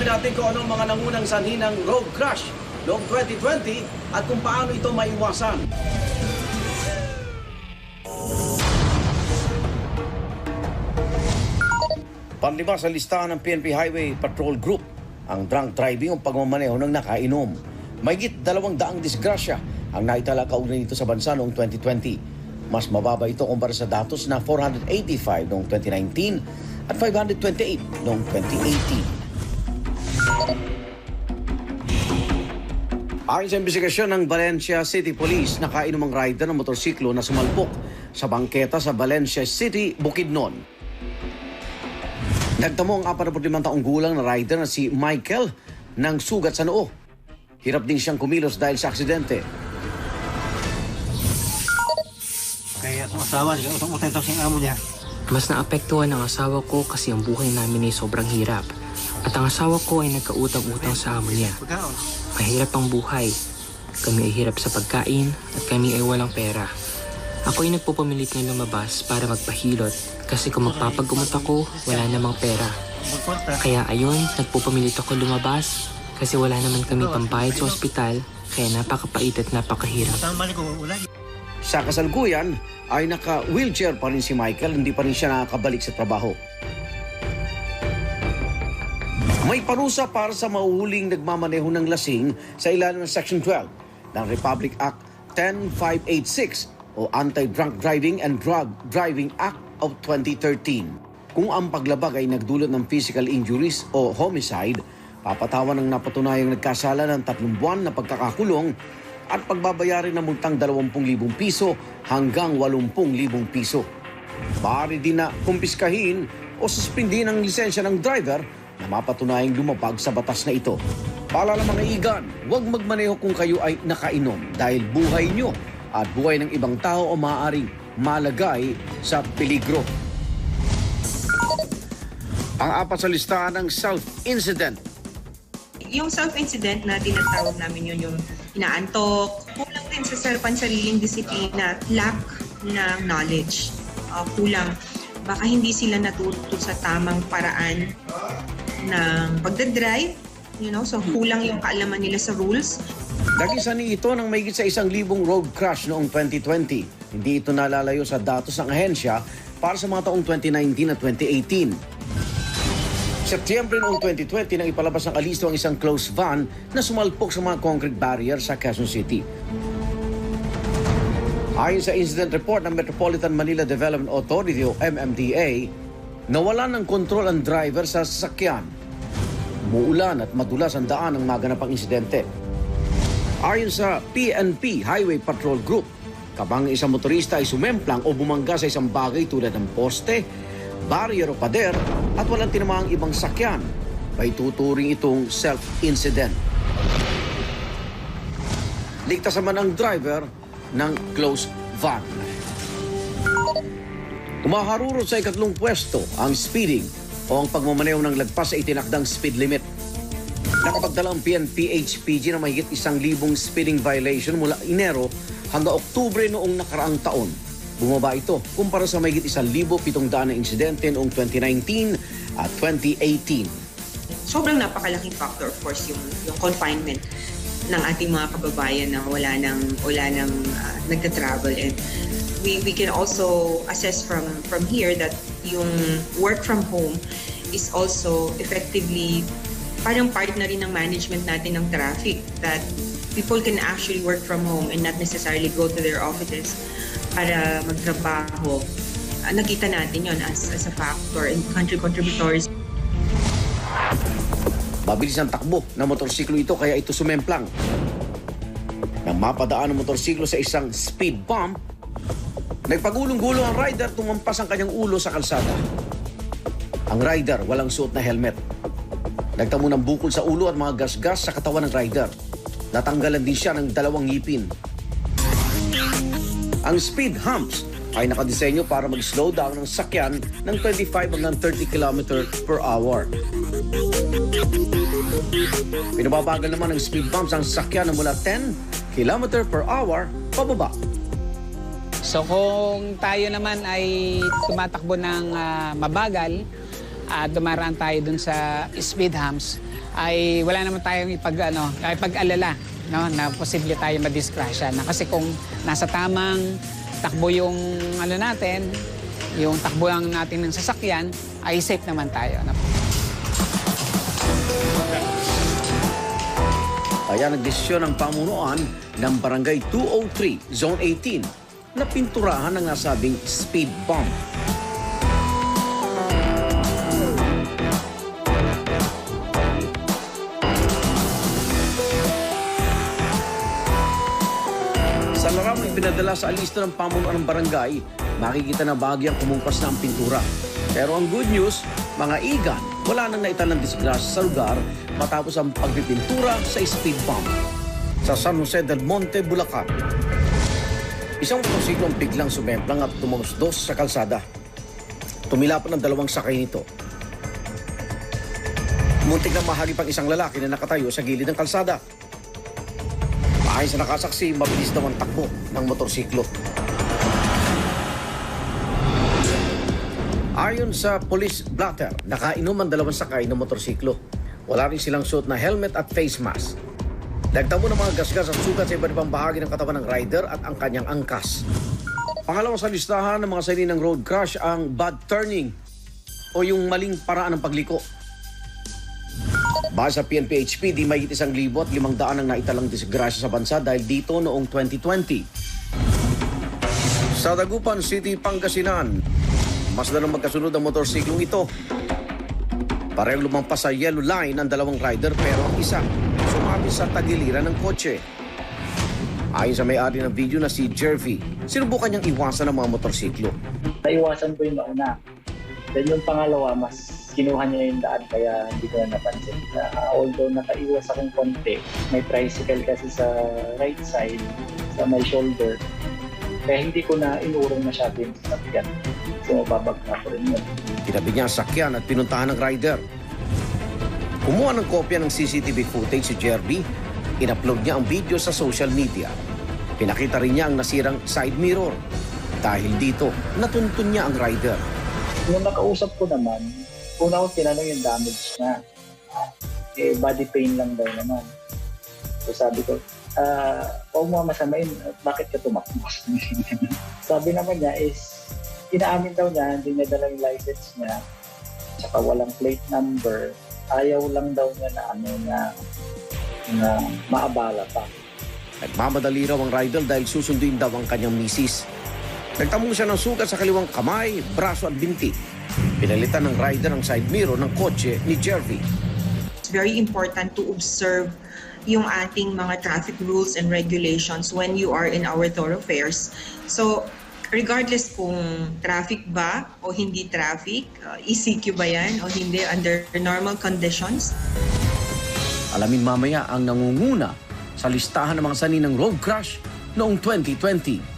Alamin natin kung ano ang mga nangunang sanhi ng road crash noong 2020 at kung paano ito maiwasan. Panlima sa listahan ng PNP Highway Patrol Group ang drunk driving o pagmamaneho ng nakainom. Mahigit 200 disgrasya ang naitala kaugnay nito sa bansa noong 2020. Mas mababa ito kumpara sa datos na 485 noong 2019 at 528 noong 2018. Ayon sa investigasyon ng Valencia City Police, nakainom ang rider ng motorsiklo na sumalpok sa bangketa sa Valencia City, Bukidnon. Nagtamo ang 45 taong gulang na rider na si Michael ng sugat sa noo. Hirap din siyang kumilos dahil sa aksidente. Kaya itong asawa, utang-utang ito siyang amo niya. Mas naapektuhan ang asawa ko kasi ang buhay namin ay sobrang hirap. At ang asawa ko ay nagkautang-utang sa amo niya. Mahirap ang buhay. Kami ay hirap sa pagkain at kami ay walang pera. Ako ay nagpupumilit na lumabas para magpahilot kasi kung magpapagamot ako, wala namang pera. Kaya ayun, nagpupumilit ako lumabas kasi wala naman kami pambayad sa ospital kaya napakapait at napakahirap. Sa kasalukuyan ay naka-wheelchair pa rin si Michael, hindi pa rin siya nakakabalik sa trabaho. May parusa para sa mahuhuling nagmamaneho ng lasing sa ilalim ng Section 12 ng Republic Act 10586 o Anti-Drunk Driving and Drug Driving Act of 2013. Kung ang paglabag ay nagdulot ng physical injuries o homicide, papatawan ng napatunayang nagkasala ng 3 buwan na pagkakakulong at pagbabayarin ng multang 20,000 piso hanggang 80,000 piso. Maaari din na kumpiskahin o suspindihin ang lisensya ng driver na mapatunayang lumabag sa batas na ito. Paalala mga igan, huwag magmaneho kung kayo ay nakainom dahil buhay nyo at buhay ng ibang tao o maaaring malagay sa peligro. Ang 4 sa listahan ng self-incident. Yung self-incident na tinatawag namin yun yung inaantok, kulang din sa pansariling disiplina, lack ng knowledge, kulang. Baka hindi sila natuto sa tamang paraan ng pagdadrive, so kulang yung kaalaman nila sa rules. Dagisan ni ito ng mahigit sa 1,000 road crash noong 2020. Hindi ito nalalayo sa datos ng ahensya para sa mga taong 2019 at 2018. Setyembre noong 2020 nang ipalabas ng alisto ang isang closed van na sumalpok sa mga concrete barrier sa Quezon City. Ayon sa incident report ng Metropolitan Manila Development Authority o MMDA, nawalan ng kontrol ang driver sa sasakyan. Muulan at madulas ang daan ng maganapang insidente. Ayon sa PNP Highway Patrol Group, kapag isang motorista ay sumemplang o bumangga sa isang bagay tulad ng poste, barrier o pader at walang tinamang ibang sakyan, may tuturing itong self-incident. Ligtas naman ang driver ng closed van. Umaharurot sa 2nd pwesto ang speeding o ang pagmamaneho ng lagpas sa itinakdang speed limit. Nakapagdala ang PNP-HPG na mahigit 1,000 speeding violation mula Enero hanggang Oktubre noong nakaraang taon. Bumaba ito kumpara sa mahigit 1,700 na insidente noong 2019 at 2018. Sobrang napakalaking factor, of course, yung confinement ng ating mga kababayan na wala nang nagta-travel. And we can also assess from here that yung work from home is also effectively parang part na rin ng management natin ng traffic, that people can actually work from home and not necessarily go to their offices para magtrabaho. Nakita natin yon as a factor in country contributors. Mabilis ang takbo ng motorsiklo ito kaya ito sumemplang. Nang mapadaan ng motorsiklo sa isang speed bump, nagpagulong-gulong ang rider, tumampas ang kanyang ulo sa kalsada. Ang rider walang suot na helmet. Nagtamo ng bukol sa ulo at mga gasgas sa katawan ng rider. Natanggalan din siya ng 2 ngipin. Ang speed humps ay nakadisenyo para mag-slow down ng sakyan ng 25 hanggang 30 km per hour. Pinababagal naman ng speed bumps ang sakyan na mula 10 km per hour pababa. So kung tayo naman ay tumatakbo ng mabagal at dumaraan tayo dun sa speed humps, ay wala naman tayong ipag-alala, no, na posible tayo madisgrasya. Na kasi kung nasa tamang takbo yung natin, yung takbo lang natin ng sasakyan, ay safe naman tayo. No? Kaya nagdesisyon ang pamunuan ng Barangay 203, Zone 18 na pinturahan ang nasabing speed bump. Sa larawang ipinadala sa alista ng pamunuan ng barangay, makikita na bahagyang kumumpas na ang pintura. Pero ang good news, mga igan, wala nang naitalang disgrasya sa lugar matapos ang pagpipintura sa speed bump. Sa San Jose del Monte, Bulacan, isang motorsiklo ang biglang sumemplang at tumagos sa kalsada. Tumilapon ang dalawang sakay nito. Muntik na mahagip ang isang lalaki na nakatayo sa gilid ng kalsada. Ayon sa nakasaksi, mabilis daw ang takbo ng motorsiklo. Ayon sa police blotter, nakainom ang dalawang sakay ng motorsiklo. Wala rin silang suot na helmet at face mask. Nagtamo ng mga gasgas at sugat sa iba't ibang bahagi ng katawan ng rider at ang kanyang angkas. Pangalawa sa listahan ng mga sanhi ng road crash ang bad turning o yung maling paraan ng pagliko. Base sa PNP-HP, di mahigit 1,500 ang naitalang disgrasya sa bansa dahil dito noong 2020. Sa Dagupan City, Pangasinan, mas dalang magkasunod ang motorsiklong ito. Parehong lumampas sa yellow line ang dalawang rider pero ang isa sumabit sa tagiliran ng kotse. Ayon sa may-ari ng video na si Jervy, sinubukan niyang iwasan ang mga motorsiklo. Naiwasan ko yung nauna. Then yung pangalawa, mas kinuha niya yung daan kaya hindi ko na napansin. Although nakaiwas akong konti, may tricycle kasi sa right side, sa my shoulder. Kaya hindi ko na inurong masyado yung sasakyan. So babag na ko rin yun. Tinabi niya ang sakyan at pinuntahan ng rider. Kumuha ng kopya ng CCTV footage si Jerby, in-upload niya ang video sa social media. Pinakita rin niya ang nasirang side mirror. Dahil dito, natuntun niya ang rider. Nung nakausap ko naman, una ko tinanong yung damage niya. Body pain lang daw naman. So sabi ko, huwag mo masamain, bakit ka tumakbo? Sabi naman niya is, inaamin daw niya, hindi niya dala yung license niya, saka walang plate number, ayaw lang daw niya na maabala pa. Nagmamadali raw ang rider dahil susunduin daw ang kanyang misis. Nagtamong siya ng sugat sa kaliwang kamay, braso at binti. Pinalitan ng rider ang side mirror ng kotse ni Jervy. It's very important to observe yung ating mga traffic rules and regulations when you are in our thoroughfares. So, regardless kung traffic ba o hindi traffic, ECQ ba yan o hindi under normal conditions. Alamin mamaya ang nangunguna sa listahan ng mga sanhi ng road crash noong 2020.